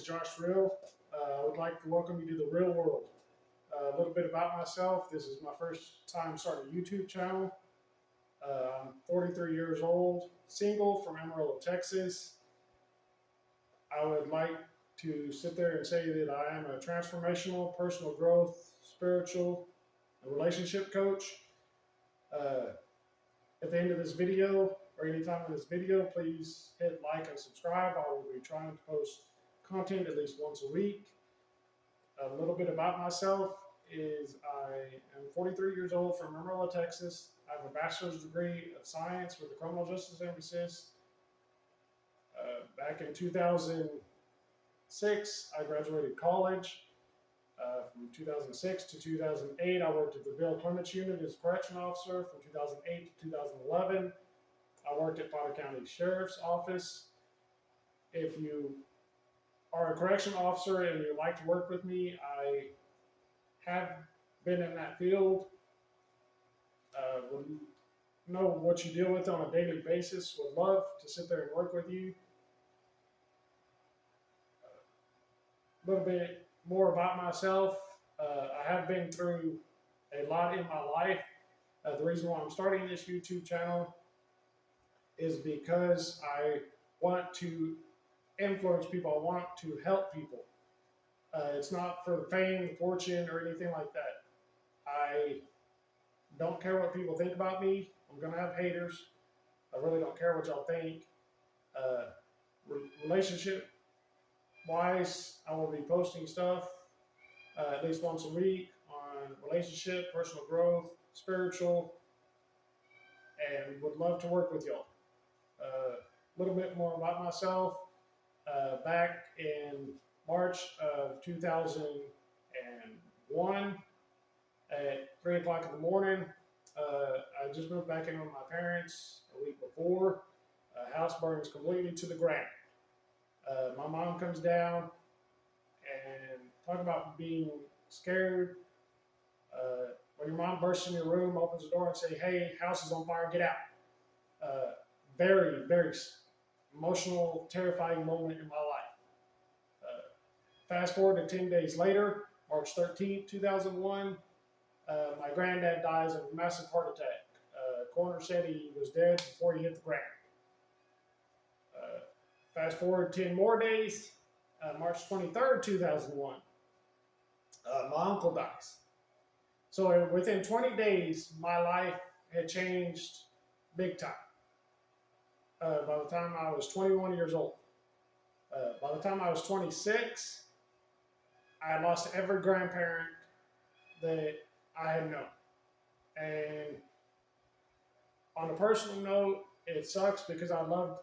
Josh Real. I would like to welcome you to the real world. A little bit about myself. This is my first time starting a YouTube channel. I'm 43 years old, single from Amarillo, Texas. I would like to sit there and say that I am a transformational personal growth, spiritual, and relationship coach. Uh, at the end of this video, or anytime in this video, please hit like and subscribe. I will be trying to post content at least once a week. A little bit about myself is I am 43 years old from Amarillo, Texas. I have a bachelor's degree of science with a criminal justice emphasis. Back in 2006, I graduated college. From 2006 to 2008, I worked at the Bill Clements Unit as a correction officer. From 2008 to 2011, I worked at Potter County Sheriff's Office. If you are a correction officer and you like to work with me, I have been in that field. Would know what you deal with on a daily basis. Would love to sit there and work with you. A little bit more about myself. I have been through a lot in my life. The reason why I'm starting this YouTube channel is because I want to influence people. I want to help people. It's not for fame, fortune, or anything like that. I don't care what people think about me. I'm going to have haters. I really don't care what y'all think. Relationship wise, I will be posting stuff at least once a week on relationship, personal growth, spiritual, and would love to work with y'all. A little bit more about myself. Back in March of 2001 at 3 o'clock in the morning, I just moved back in with my parents a week before. House burns completely to the ground. My mom comes down and talk about being scared. When your mom bursts in your room, opens the door and say, "Hey, house is on fire, get out." Very, very emotional, terrifying moment in my life. Fast forward to 10 days later, March 13th, 2001, my granddad dies of a massive heart attack. Coroner said he was dead before he hit the ground. Fast forward 10 more days, March 23rd, 2001, my uncle dies. So within 20 days, my life had changed big time. By the time I was 21 years old. By the time I was 26, I had lost every grandparent that I had known. And on a personal note, it sucks because I loved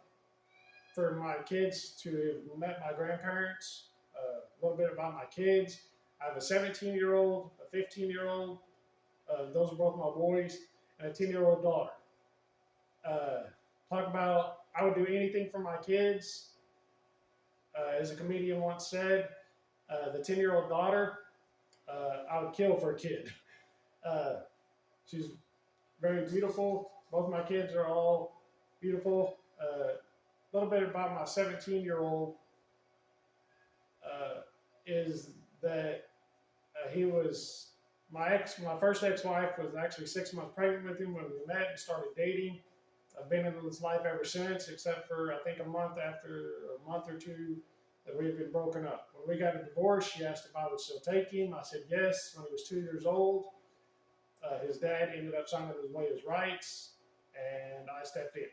for my kids to have met my grandparents. A little bit about my kids. I have a 17-year-old, a 15-year-old. Those are both my boys, and a 10-year-old daughter. Talk about I would do anything for my kids. As a comedian once said, the 10-year-old daughter, I would kill for a kid. She's very beautiful. Both my kids are all beautiful. A little bit about my 17-year-old is that he was my first ex-wife was actually 6 months pregnant with him when we met and started dating. I've been in his life ever since, except for I think a month or two that we've been broken up. When we got a divorce, she asked if I would still take him. I said yes. When he was 2 years old, his dad ended up signing away his rights, and I stepped in.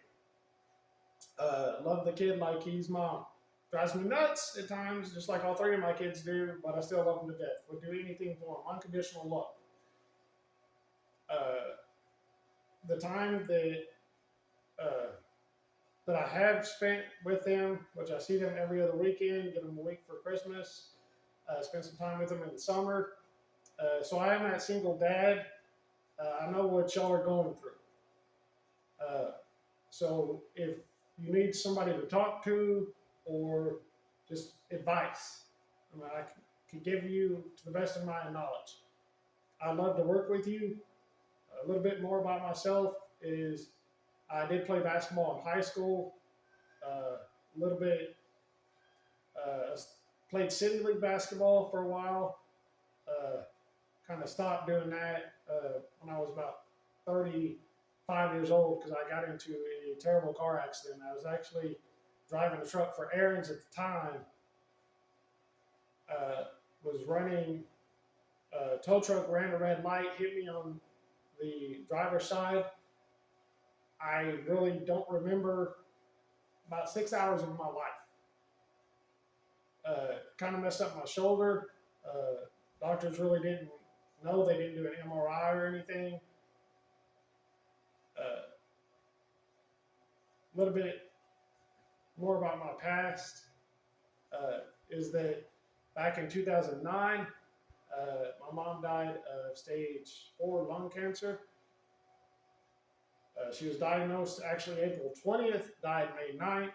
Love the kid like he's mom. Drives me nuts at times, just like all three of my kids do, but I still love him to death. Would do anything for him. Unconditional love. The time that I have spent with them, which I see them every other weekend, give them a week for Christmas, spend some time with them in the summer. So I am that single dad. I know what y'all are going through. So if you need somebody to talk to or just advice, I can give you to the best of my knowledge. I'd love to work with you. A little bit more about myself is I did play basketball in high school. A little bit played city league basketball for a while. Kind of stopped doing that when I was about 35 years old because I got into a terrible car accident. I was actually driving a truck for errands at the time. Was running tow truck, ran a red light, hit me on the driver's side. I really don't remember about 6 hours of my life. Kind of messed up my shoulder. Doctors really didn't know. They didn't do an MRI or anything. A little bit more about my past is that back in 2009, my mom died of stage 4 lung cancer. She was diagnosed actually April 20th, died May 9th.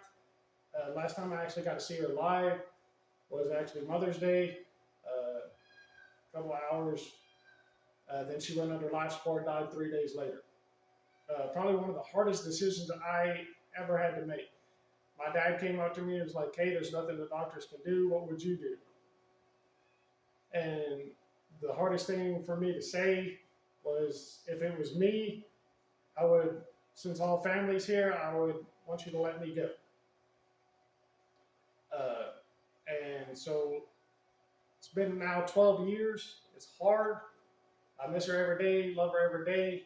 Last time I actually got to see her live was actually Mother's Day, a couple of hours. Then she went under life support, died 3 days later. Probably one of the hardest decisions I ever had to make. My dad came up to me and was like, "Hey, there's nothing the doctors can do. What would you do?" And the hardest thing for me to say was, if it was me, I would, since all family's here, I would want you to let me go. And so it's been now 12 years. It's hard. I miss her every day, love her every day.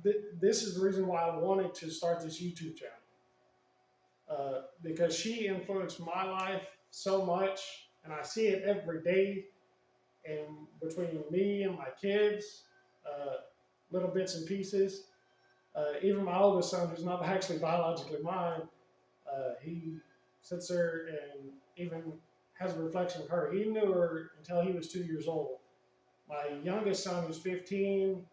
This is the reason why I wanted to start this YouTube channel. Because she influenced my life so much, and I see it every day. And between me and my kids, little bits and pieces. Even my oldest son, who's not actually biologically mine, he sits there and even has a reflection of her. He knew her until he was 2 years old. My youngest son, who's 15,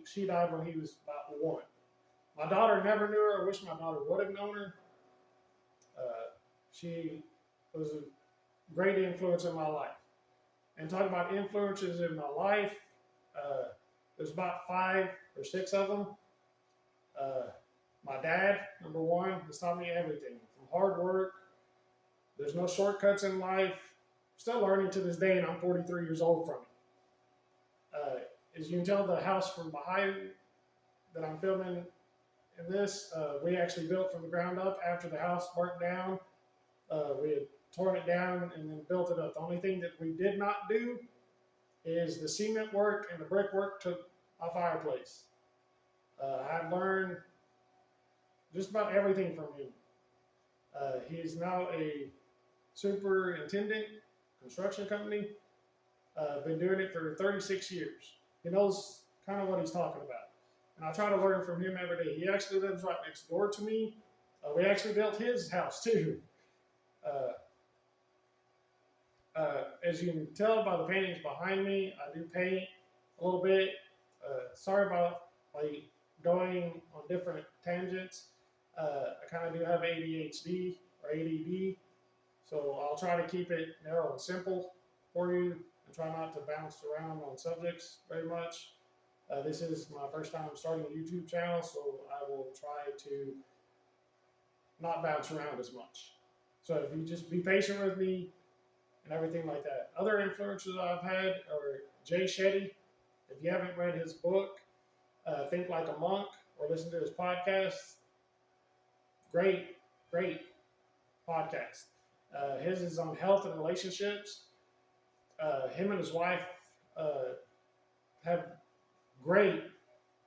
she died when he was about 1. My daughter never knew her. I wish my daughter would have known her. She was a great influence in my life. And talking about influences in my life, there's about 5 or 6 of them. My dad, number 1, has taught me everything from hard work. There's no shortcuts in life. Still learning to this day, and I'm 43 years old from it. As you can tell, the house from behind that I'm filming in this, we actually built from the ground up after the house burnt down. We had torn it down and then built it up. The only thing that we did not do is the cement work and the brickwork to my fireplace. I've learned just about everything from him. He is now a superintendent, construction company. Been doing it for 36 years. He knows kind of what he's talking about. And I try to learn from him every day. He actually lives right next door to me. We actually built his house too. As you can tell by the paintings behind me, I do paint a little bit. Sorry about like going on different tangents. I kind of do have ADHD or ADD, so I'll try to keep it narrow and simple for you and try not to bounce around on subjects very much. This is my first time starting a YouTube channel, so I will try to not bounce around as much. So if you just be patient with me and everything like that. Other influences I've had are Jay Shetty. If you haven't read his book, Think Like a Monk, or listen to his podcast, great podcast. His is on health and relationships. Him and his wife have great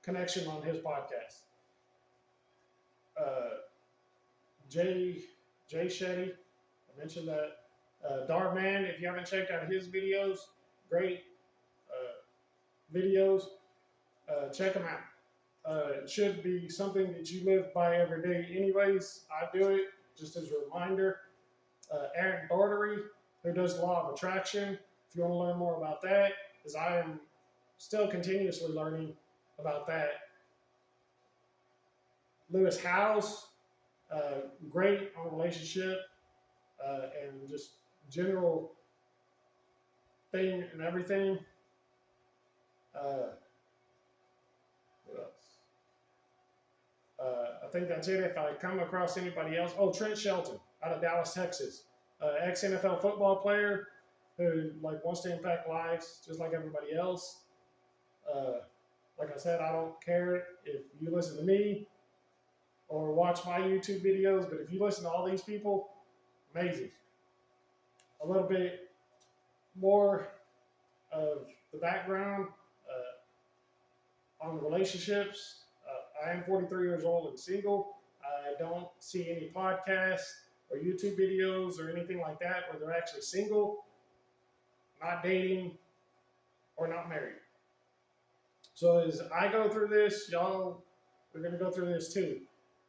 connection on his podcast. Jay Shetty, I mentioned that. Darman, if you haven't checked out his videos, great videos. Check them out. It should be something that you live by every day anyways. I do it just as a reminder. Aaron Daugherty, who does Law of Attraction, if you want to learn more about that, because I am still continuously learning about that. Lewis Howes, great on relationship and just general thing and everything. What else? I think that's it. If I come across anybody else, Trent Shelton. out of Dallas, Texas, ex NFL football player who like wants to impact lives just like everybody else. Uh, like I said, I don't care if you listen to me or watch my YouTube videos, but if you listen to all these people, amazing. A little bit more of the background on relationships. I am 43 years old and single. I don't see any podcasts or YouTube videos or anything like that where they're actually single, not dating, or not married. So as I go through this, y'all are going to go through this too.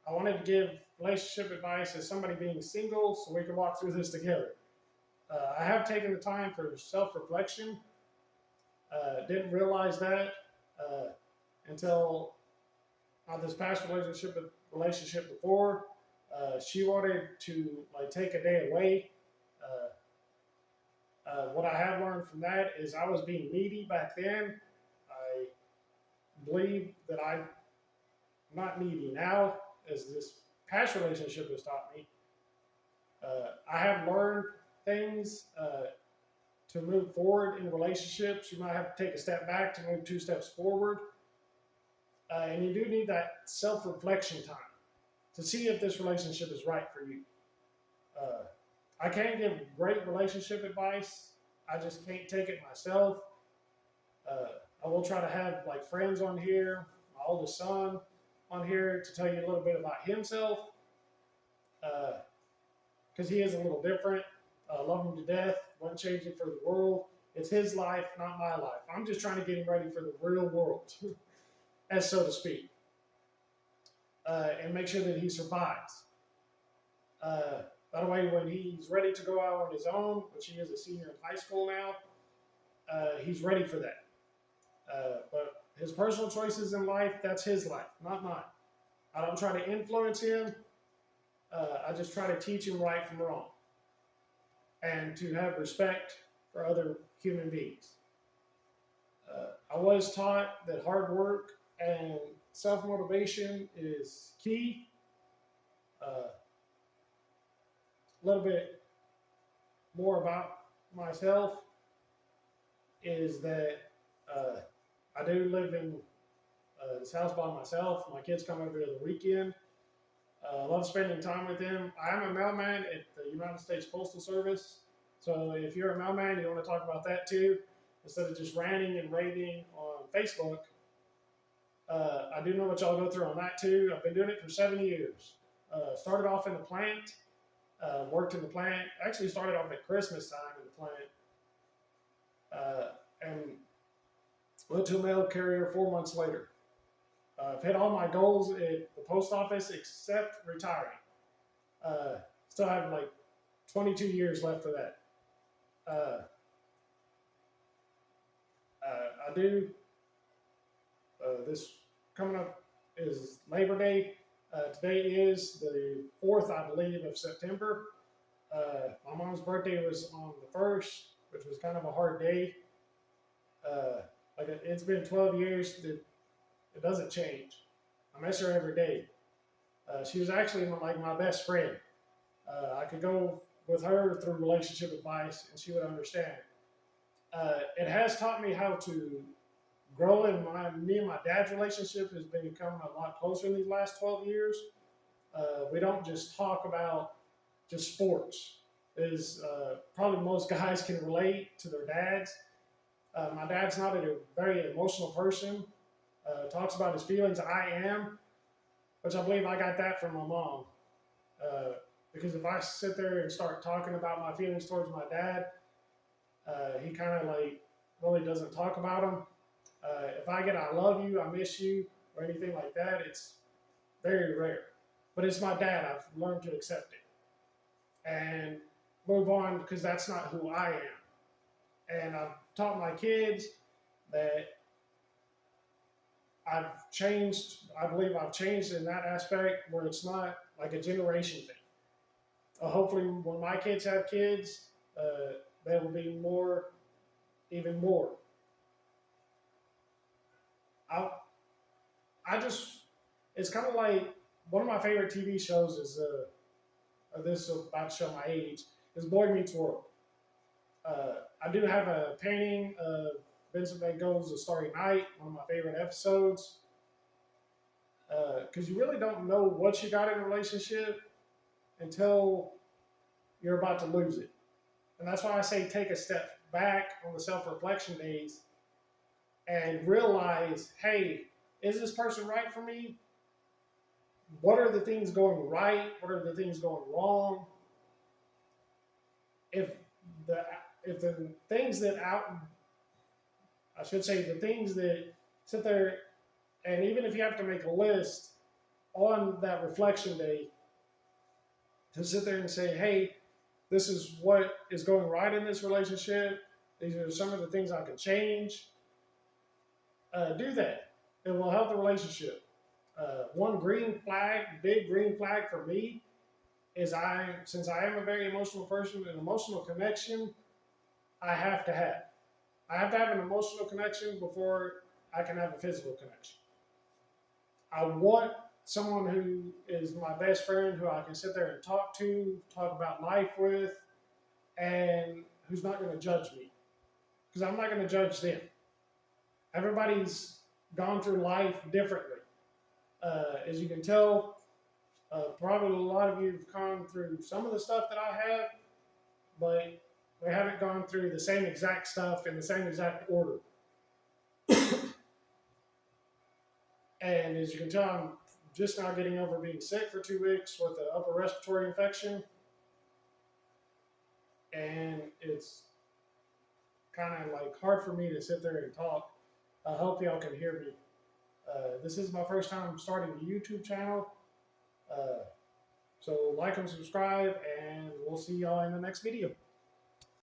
I wanted to give relationship advice as somebody being single so we can walk through this together. I have taken the time for self-reflection. Didn't realize that until this past relationship before. She wanted to like take a day away. What I have learned from that is I was being needy back then. I believe that I'm not needy now, as this past relationship has taught me. I have learned things to move forward in relationships. You might have to take a step back to move 2 steps forward. And you do need that self-reflection time to see if this relationship is right for you. I can't give great relationship advice. I just can't take it myself. I will try to have like friends on here, my oldest son on here to tell you a little bit about himself, because he is a little different. Love him to death, wouldn't change it for the world. It's his life, not my life. I'm just trying to get him ready for the real world, as so to speak, and make sure that he survives. By the way, when he's ready to go out on his own, which he is a senior in high school now, he's ready for that. But his personal choices in life, that's his life, not mine. I don't try to influence him. I just try to teach him right from wrong and to have respect for other human beings. I was taught that hard work and self-motivation is key. A little bit more about myself is that I do live in this house by myself. My kids come over the weekend. I love spending time with them. I am a mailman at the United States Postal Service. So if you're a mailman, you want to talk about that too, instead of just ranting and raving on Facebook. I do know what y'all go through on that too. I've been doing it for 7 years. Started off in the plant, worked in the plant. Actually started off at Christmas time in the plant. And went to a mail carrier 4 months later. I've hit all my goals at the post office except retiring. Still have like 22 years left for that. I do. This coming up is Labor Day. Today is the 4th, I believe, of September. My mom's birthday was on the 1st, which was kind of a hard day. It's been 12 years. It doesn't change. I miss her every day. She was actually like my best friend. I could go with her through relationship advice, and she would understand. It has taught me how to grow, and me and my dad's relationship has been becoming a lot closer in these last 12 years. We don't just talk about just sports. As probably most guys can relate to their dads. My dad's not a very emotional person. Talks about his feelings. I am, which I believe I got that from my mom. Because if I sit there and start talking about my feelings towards my dad, he kind of like really doesn't talk about them. If I get "I love you," "I miss you," or anything like that, it's very rare. But it's my dad. I've learned to accept it and move on because that's not who I am. And I've taught my kids that I've changed. I believe I've changed in that aspect where it's not like a generation thing. Hopefully, when my kids have kids, they will be more, even more. I just, it's kind of like one of my favorite TV shows is this is about to show my age, is Boy Meets World. I do have a painting of Vincent Van Gogh's The Starry Night, one of my favorite episodes. Because you really don't know what you got in a relationship until you're about to lose it. And that's why I say take a step back on the self-reflection days and realize, hey, is this person right for me? What are the things going right? What are the things going wrong? If the things that I should say the things that sit there, and even if you have to make a list on that reflection day to sit there and say, hey, this is what is going right in this relationship. These are some of the things I could change. Do that. It will help the relationship. One green flag, big green flag for me is since I am a very emotional person, an emotional connection I have to have. I have to have an emotional connection before I can have a physical connection. I want someone who is my best friend, who I can sit there and talk about life with, and who's not going to judge me. Because I'm not going to judge them. Everybody's gone through life differently. As you can tell, probably a lot of you have gone through some of the stuff that I have, but we haven't gone through the same exact stuff in the same exact order. And as you can tell, I'm just now getting over being sick for 2 weeks with an upper respiratory infection. And it's kind of like hard for me to sit there and talk. I hope y'all can hear me. This is my first time starting a YouTube channel. So like and subscribe, and we'll see y'all in the next video.